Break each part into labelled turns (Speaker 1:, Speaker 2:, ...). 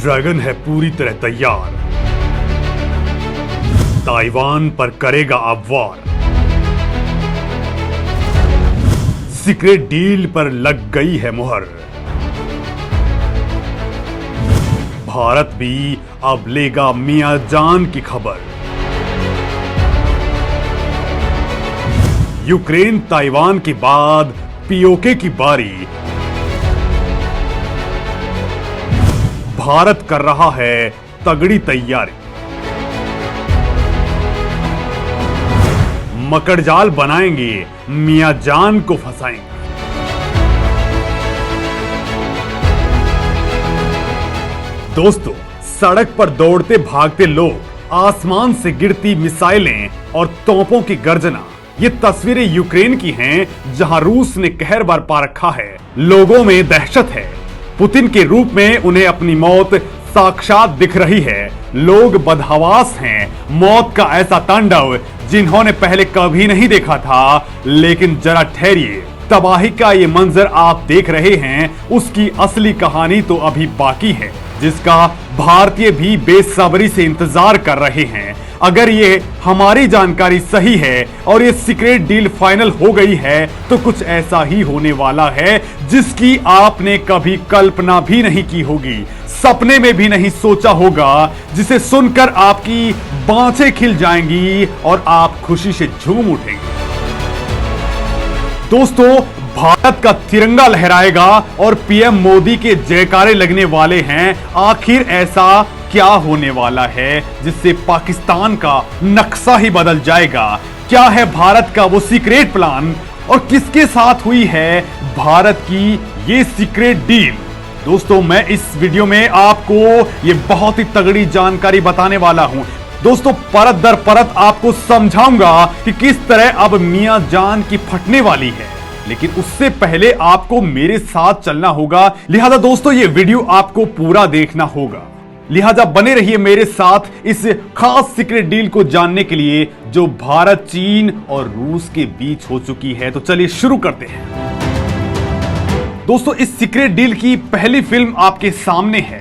Speaker 1: Dragon है पूरी तरह तैयार, ताइवान पर करेगा अब वार। सीक्रेट डील पर लग गई है मुहर, भारत भी अब लेगा मियाजान की खबर। यूक्रेन ताइवान के बाद पीओके की बारी, भारत कर रहा है तगड़ी तैयारी। मकड़जाल बनाएंगे, मियाजान को फंसाएंगे। दोस्तों, सड़क पर दौड़ते भागते लोग, आसमान से गिरती मिसाइलें और तोपों की गर्जना, ये तस्वीरें यूक्रेन की हैं, जहां रूस ने कहर बरपा रखा है। लोगों में दहशत है, पुतिन के रूप में उन्हें अपनी मौत साक्षात दिख रही है। लोग बदहवास हैं, मौत का ऐसा तांडव जिन्होंने पहले कभी नहीं देखा था। लेकिन जरा ठहरिए, तबाही का ये मंजर आप देख रहे हैं, उसकी असली कहानी तो अभी बाकी है, जिसका भारतीय भी बेसब्री से इंतजार कर रहे हैं। अगर ये हमारी जानकारी सही है और ये सीक्रेट डील फाइनल हो गई है, तो कुछ ऐसा ही होने वाला है जिसकी आपने कभी कल्पना भी नहीं की होगी, सपने में भी नहीं सोचा होगा, जिसे सुनकर आपकी बाँछें खिल जाएंगी और आप खुशी से झूम उठेंगे। दोस्तों, भारत का तिरंगा लहराएगा और पीएम मोदी के जयकारे लगने वाले हैं। आखिर ऐसा क्या होने वाला है जिससे पाकिस्तान का नक्शा ही बदल जाएगा? क्या है भारत का वो सीक्रेट प्लान और किसके साथ हुई है भारत की ये सीक्रेट डील? दोस्तों, मैं इस वीडियो में आपको ये बहुत ही तगड़ी जानकारी बताने वाला हूं। दोस्तों, परत दर परत आपको समझाऊंगा कि किस तरह अब मियाजान की फटने वाली है। लेकिन उससे पहले आपको मेरे साथ चलना होगा, लिहाजा दोस्तों ये वीडियो आपको पूरा देखना होगा। लिहाजा बने रहिए मेरे साथ इस खास सीक्रेट डील को जानने के लिए, जो भारत, चीन और रूस के बीच हो चुकी है। तो चलिए शुरू करते हैं। दोस्तों, इस सीक्रेट डील की पहली फिल्म आपके सामने है।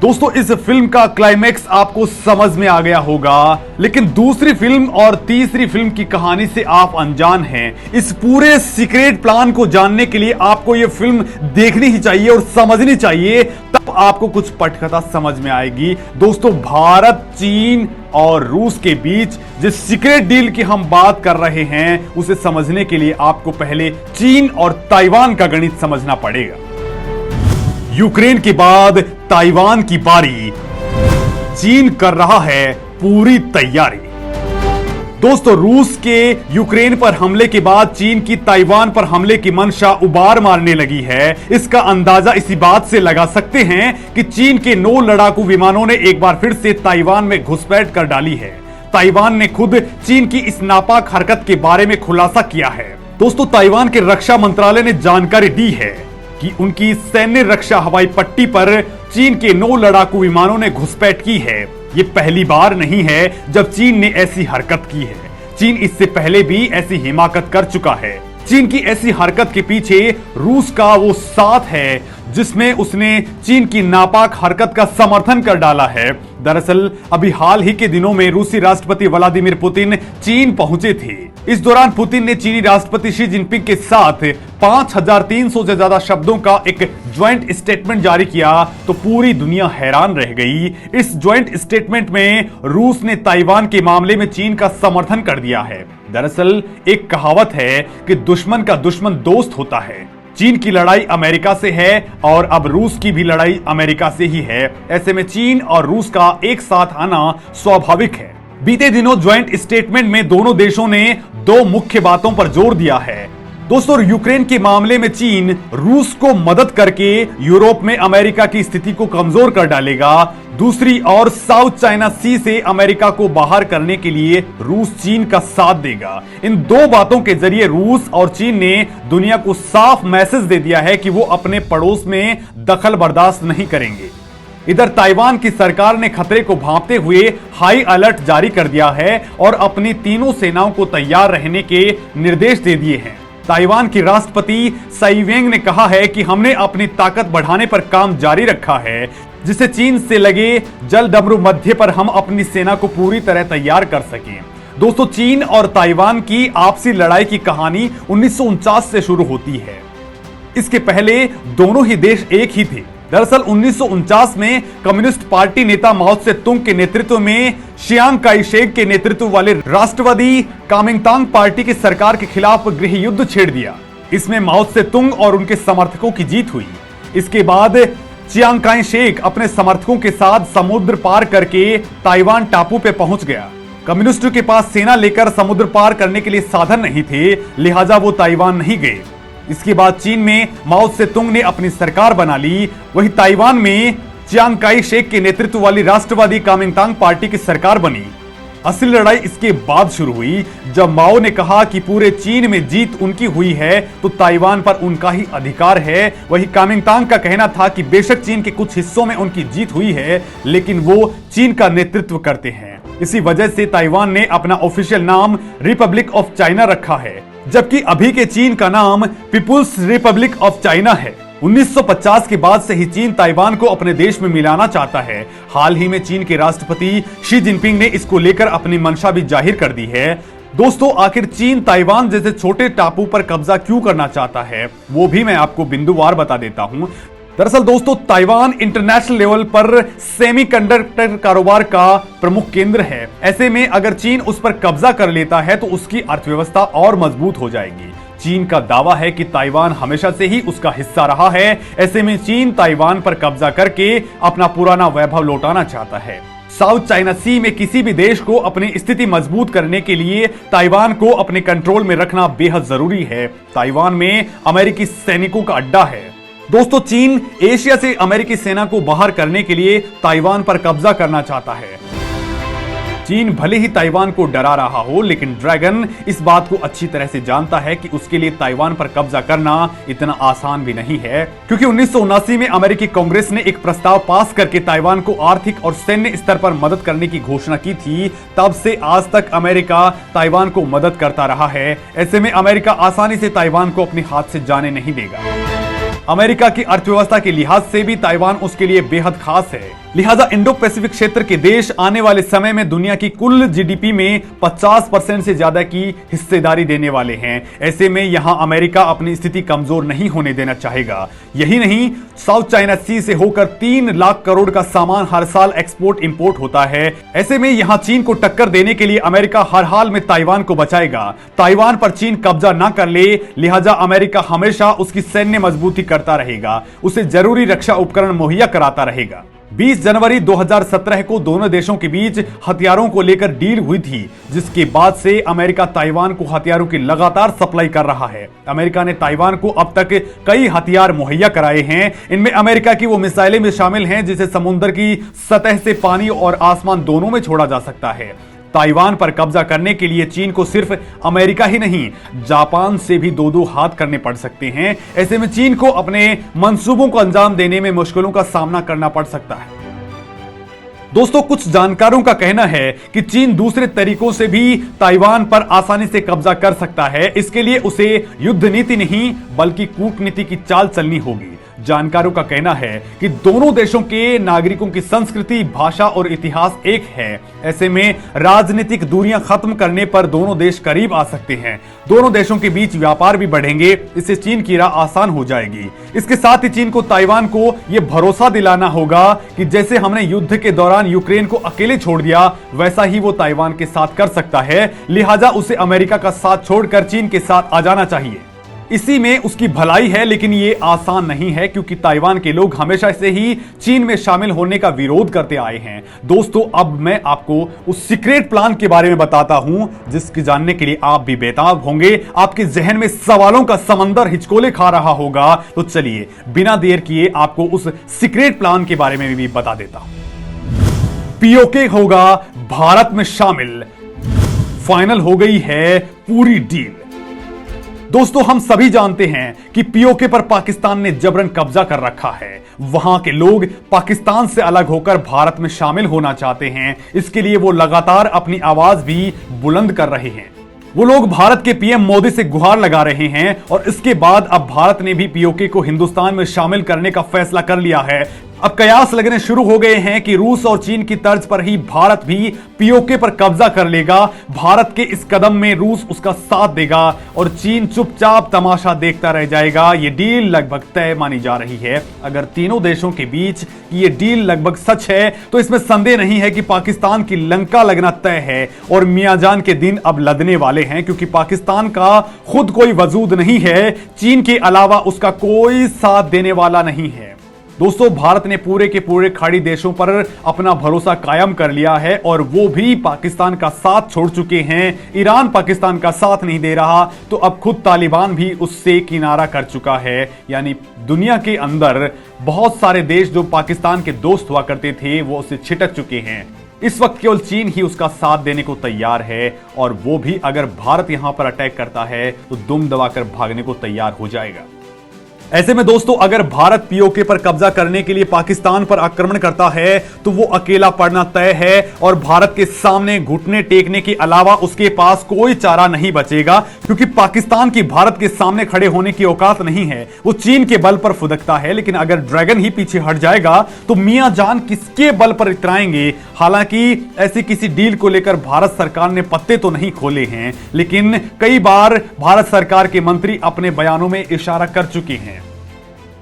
Speaker 1: दोस्तों, इस फिल्म का क्लाइमैक्स आपको समझ में आ गया होगा, लेकिन दूसरी फिल्म और तीसरी फिल्म की कहानी से आप अनजान हैं। इस पूरे सीक्रेट प्लान को जानने के लिए आपको यह फिल्म देखनी ही चाहिए और समझनी चाहिए, तब आपको कुछ पटकथा समझ में आएगी। दोस्तों, भारत, चीन और रूस के बीच जिस सीक्रेट डील की हम बात कर रहे हैं, उसे समझने के लिए आपको पहले चीन और ताइवान का गणित समझना पड़ेगा। यूक्रेन के बाद ताइवान की बारी, चीन कर रहा है पूरी तैयारी। दोस्तों, रूस के यूक्रेन पर हमले के बाद चीन की ताइवान पर हमले की मंशा उबार मारने लगी है। इसका अंदाजा इसी बात से लगा सकते हैं कि चीन के 9 लड़ाकू विमानों ने एक बार फिर से ताइवान में घुसपैठ कर डाली है। ताइवान ने खुद चीन की इस नापाक हरकत के बारे में खुलासा किया है। दोस्तों, ताइवान के रक्षा मंत्रालय ने जानकारी दी है कि उनकी सैन्य रक्षा हवाई पट्टी पर चीन के 9 लड़ाकू विमानों ने घुसपैठ की है। ये पहली बार नहीं है जब चीन ने ऐसी हरकत की है। चीन इससे पहले भी ऐसी हिमाकत कर चुका है। चीन की ऐसी हरकत के पीछे रूस का वो साथ है, जिसमें उसने चीन की नापाक हरकत का समर्थन कर डाला है। दरअसल अभी हाल ही के दिनों में रूसी राष्ट्रपति व्लादिमीर पुतिन चीन पहुंचे थे। इस दौरान पुतिन ने चीनी राष्ट्रपति शी जिनपिंग के साथ 5300 से ज्यादा शब्दों का एक ज्वाइंट स्टेटमेंट जारी किया, तो पूरी दुनिया हैरान रह गई। इस ज्वाइंट स्टेटमेंट में रूस ने ताइवान के मामले में चीन का समर्थन कर दिया है। दरअसल एक कहावत है कि दुश्मन का दुश्मन दोस्त होता है। चीन की लड़ाई अमेरिका से है और अब रूस की भी लड़ाई अमेरिका से ही है। ऐसे में चीन और रूस का एक साथ आना स्वाभाविक है। बीते दिनों ज्वाइंट स्टेटमेंट में दोनों देशों ने 2 मुख्य बातों पर जोर दिया है। दोस्तों, यूक्रेन के मामले में चीन रूस को मदद करके यूरोप में अमेरिका की स्थिति को कमजोर कर डालेगा। दूसरी ओर साउथ चाइना सी से अमेरिका को बाहर करने के लिए रूस चीन का साथ देगा। इन 2 बातों के जरिए रूस और चीन ने दुनिया को साफ मैसेज दे दिया है कि वो अपने पड़ोस में दखल बर्दाश्त नहीं करेंगे। इधर ताइवान की सरकार ने खतरे को भांपते हुए हाई अलर्ट जारी कर दिया है और अपनी तीनों सेनाओं को तैयार रहने के निर्देश दे दिए हैं। ताइवान की राष्ट्रपति साई वेंग ने कहा है कि हमने अपनी ताकत बढ़ाने पर काम जारी रखा है। जिससे चीन से लगे जल डमरू मध्य पर हम अपनी सेना को पूरी तरह तैयार कर सकें। दोस्तों, चीन और ताइवान की आपसी लड़ाई की कहानी 1949 से शुरू होती है। इसके पहले दोनों ही देश एक ही थे। दरअसल 1949 में कम्युनिस्ट पार्टी नेता माओ से तुंग के नेतृत्व में चियांग काई शेक के नेतृत्व वाले राष्ट्रवादी कामिंगतांग पार्टी की सरकार के खिलाफ गृह युद्ध छेड़ दिया। इसमें माओ से तुंग और उनके समर्थकों की जीत हुई। इसके बाद चियांग काई शेक अपने समर्थकों के साथ समुद्र पार करके ताइवान टापू पे पहुंच गया। कम्युनिस्टों के पास सेना लेकर समुद्र पार करने के लिए साधन नहीं थे, लिहाजा वो ताइवान नहीं गए। इसके बाद चीन में माओ से तुंग ने अपनी सरकार बना ली। वहीं ताइवान में चियांग काई शेक के नेतृत्व वाली राष्ट्रवादी कामिंगतांग पार्टी की सरकार बनी। असली लड़ाई इसके बाद शुरू हुई, जब माओ ने कहा कि पूरे चीन में जीत उनकी हुई है तो ताइवान पर उनका ही अधिकार है। वहीं कामिंगतांग का कहना था कि बेशक चीन के कुछ हिस्सों में उनकी जीत हुई है, लेकिन वो चीन का नेतृत्व करते हैं। इसी वजह से ताइवान ने अपना ऑफिशियल नाम रिपब्लिक ऑफ चाइना रखा है, जबकि अभी के चीन का नाम पीपुल्स रिपब्लिक ऑफ चाइना है। 1950 के बाद से ही चीन ताइवान को अपने देश में मिलाना चाहता है। हाल ही में चीन के राष्ट्रपति शी जिनपिंग ने इसको लेकर अपनी मंशा भी जाहिर कर दी है। दोस्तों, आखिर चीन ताइवान जैसे छोटे टापू पर कब्जा क्यों करना चाहता है, वो भी मैं आपको बिंदुवार बता देता हूं। दरअसल दोस्तों, ताइवान इंटरनेशनल लेवल पर सेमीकंडक्टर कारोबार का प्रमुख केंद्र है। ऐसे में अगर चीन उस पर कब्जा कर लेता है तो उसकी अर्थव्यवस्था और मजबूत हो जाएगी। चीन का दावा है कि ताइवान हमेशा से ही उसका हिस्सा रहा है। ऐसे में चीन ताइवान पर कब्जा करके अपना पुराना वैभव लौटाना चाहता है। साउथ चाइना सी में किसी भी देश को अपनी स्थिति मजबूत करने के लिए ताइवान को अपने कंट्रोल में रखना बेहद जरूरी है। ताइवान में अमेरिकी सैनिकों का अड्डा है। दोस्तों, चीन एशिया से अमेरिकी सेना को बाहर करने के लिए ताइवान पर कब्जा करना चाहता है। चीन भले ही ताइवान को डरा रहा हो, लेकिन ड्रैगन इस बात को अच्छी तरह से जानता है कि उसके लिए ताइवान पर कब्जा करना इतना आसान भी नहीं है, क्योंकि 1979 में अमेरिकी कांग्रेस ने एक प्रस्ताव पास करके ताइवान को आर्थिक और सैन्य स्तर पर मदद करने की घोषणा की थी। तब से आज तक अमेरिका ताइवान को मदद करता रहा है। ऐसे में अमेरिका आसानी से ताइवान को अपने हाथ से जाने नहीं देगा। अमेरिका की अर्थव्यवस्था के लिहाज से भी ताइवान उसके लिए बेहद खास है। लिहाजा इंडो पैसिफिक क्षेत्र के देश आने वाले समय में दुनिया की कुल जीडीपी में 50% से ज्यादा की हिस्सेदारी देने वाले हैं। ऐसे में यहां अमेरिका अपनी स्थिति कमजोर नहीं होने देना चाहेगा। यही नहीं, साउथ चाइना सी से होकर 3 लाख करोड़ का सामान हर साल एक्सपोर्ट इंपोर्ट होता है। ऐसे में यहां चीन को टक्कर देने के लिए अमेरिका हर हाल में ताइवान को बचाएगा। ताइवान पर चीन कब्जा ना कर ले, लिहाजा अमेरिका हमेशा उसकी सैन्य मजबूती करता रहेगा, उसे जरूरी रक्षा उपकरण मुहैया कराता रहेगा। 20 जनवरी 2017 को दोनों देशों के बीच हथियारों को लेकर डील हुई थी, जिसके बाद से अमेरिका ताइवान को हथियारों की लगातार सप्लाई कर रहा है। अमेरिका ने ताइवान को अब तक कई हथियार मुहैया कराए हैं। इनमें अमेरिका की वो मिसाइलें भी शामिल हैं जिसे समुद्र की सतह से पानी और आसमान दोनों में छोड़ा जा सकता है। ताइवान पर कब्जा करने के लिए चीन को सिर्फ अमेरिका ही नहीं, जापान से भी दो हाथ करने पड़ सकते हैं। ऐसे में चीन को अपने मंसूबों को अंजाम देने में मुश्किलों का सामना करना पड़ सकता है। दोस्तों, कुछ जानकारों का कहना है कि चीन दूसरे तरीकों से भी ताइवान पर आसानी से कब्जा कर सकता है। इसके लिए उसे युद्ध नीति नहीं बल्कि कूटनीति की चाल चलनी होगी। जानकारों का कहना है कि दोनों देशों के नागरिकों की संस्कृति, भाषा और इतिहास एक है। ऐसे में राजनीतिक दूरियां खत्म करने पर दोनों देश करीब आ सकते हैं। दोनों देशों के बीच व्यापार भी बढ़ेंगे। इससे चीन की राह आसान हो जाएगी। इसके साथ ही चीन को ताइवान को यह भरोसा दिलाना होगा कि जैसे हमने युद्ध के दौरान यूक्रेन को अकेले छोड़ दिया, वैसा ही वो ताइवान के साथ कर सकता है। लिहाजा उसे अमेरिका का साथ छोड़कर चीन के साथ आ जाना चाहिए। इसी में उसकी भलाई है, लेकिन ये आसान नहीं है, क्योंकि ताइवान के लोग हमेशा से ही चीन में शामिल होने का विरोध करते आए हैं। दोस्तों, अब मैं आपको उस सीक्रेट प्लान के बारे में बताता हूं, जिसकी जानने के लिए आप भी बेताब होंगे। आपके जहन में सवालों का समंदर हिचकोले खा रहा होगा। तो चलिए बिना देर किए आपको उस सीक्रेट प्लान के बारे में भी बता देता हूं। पीओके होगा भारत में शामिल, फाइनल हो गई है पूरी डील। दोस्तों, हम सभी जानते हैं कि पीओके पर पाकिस्तान ने जबरन कब्जा कर रखा है। वहां के लोग पाकिस्तान से अलग होकर भारत में शामिल होना चाहते हैं। इसके लिए वो लगातार अपनी आवाज भी बुलंद कर रहे हैं। वो लोग भारत के पीएम मोदी से गुहार लगा रहे हैं और इसके बाद अब भारत ने भी पीओके को हिंदुस्तान में शामिल करने का फैसला कर लिया है। अब कयास लगने शुरू हो गए हैं कि रूस और चीन की तर्ज पर ही भारत भी पीओके पर कब्जा कर लेगा। भारत के इस कदम में रूस उसका साथ देगा और चीन चुपचाप तमाशा देखता रह जाएगा। यह डील लगभग तय मानी जा रही है। अगर तीनों देशों के बीच ये डील लगभग सच है तो इसमें संदेह नहीं है कि पाकिस्तान की लंका लगना तय है और मियाजान के दिन अब लदने वाले हैं, क्योंकि पाकिस्तान का खुद कोई वजूद नहीं है, चीन के अलावा उसका कोई साथ देने वाला नहीं है। दोस्तों, भारत ने पूरे के पूरे खाड़ी देशों पर अपना भरोसा कायम कर लिया है और वो भी पाकिस्तान का साथ छोड़ चुके हैं। ईरान पाकिस्तान का साथ नहीं दे रहा तो अब खुद तालिबान भी उससे किनारा कर चुका है। यानी दुनिया के अंदर बहुत सारे देश जो पाकिस्तान के दोस्त हुआ करते थे वो उससे छिटक चुके हैं। इस वक्त केवल चीन ही उसका साथ देने को तैयार है और वो भी अगर भारत यहां पर अटैक करता है तो दुम दबाकर भागने को तैयार हो जाएगा। ऐसे में दोस्तों, अगर भारत पीओके पर कब्जा करने के लिए पाकिस्तान पर आक्रमण करता है तो वो अकेला पड़ना तय है और भारत के सामने घुटने टेकने के अलावा उसके पास कोई चारा नहीं बचेगा, क्योंकि पाकिस्तान की भारत के सामने खड़े होने की औकात नहीं है। वो चीन के बल पर फुदकता है, लेकिन अगर ड्रैगन ही पीछे हट जाएगा तो मियां जान किसके बल पर इतराएंगे। हालांकि ऐसी किसी डील को लेकर भारत सरकार ने पत्ते तो नहीं खोले हैं, लेकिन कई बार भारत सरकार के मंत्री अपने बयानों में इशारा कर चुके हैं।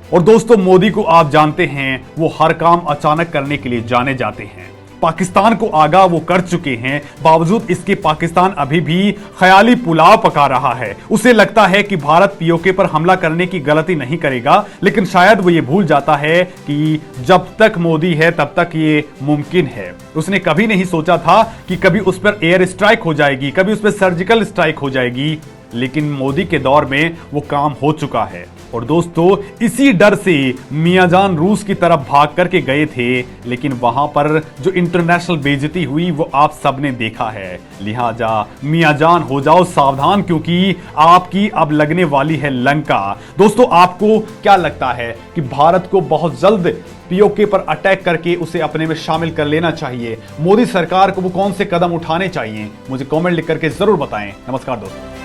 Speaker 1: और दोस्तों, मोदी को आप जानते हैं, वो हर काम अचानक करने के लिए जाने जाते हैं। पाकिस्तान को आगाह वो कर चुके हैं, बावजूद इसके पाकिस्तान अभी भी ख्याली पुलाव पका रहा है। उसे लगता है कि भारत पीओके पर हमला करने की गलती नहीं करेगा, लेकिन शायद वो ये भूल जाता है कि जब तक मोदी है तब तक ये मुमकिन है। उसने कभी नहीं सोचा था कि कभी उस पर एयर स्ट्राइक हो जाएगी, कभी उस पर सर्जिकल स्ट्राइक हो जाएगी, लेकिन मोदी के दौर में वो काम हो चुका है। और दोस्तों, इसी डर से मियाजान रूस की तरफ भाग करके गए थे, लेकिन वहां पर जो इंटरनेशनल बेइज्जती हुई वो आप सबने देखा है। लिहाजा मियाजान हो जाओ सावधान, क्योंकि आपकी अब लगने वाली है लंका। दोस्तों, आपको क्या लगता है कि भारत को बहुत जल्द पीओके पर अटैक करके उसे अपने में शामिल कर लेना चाहिए? मोदी सरकार को वो कौन से कदम उठाने चाहिए? मुझे कमेंट लिख करके जरूर बताएं। नमस्कार दोस्तों।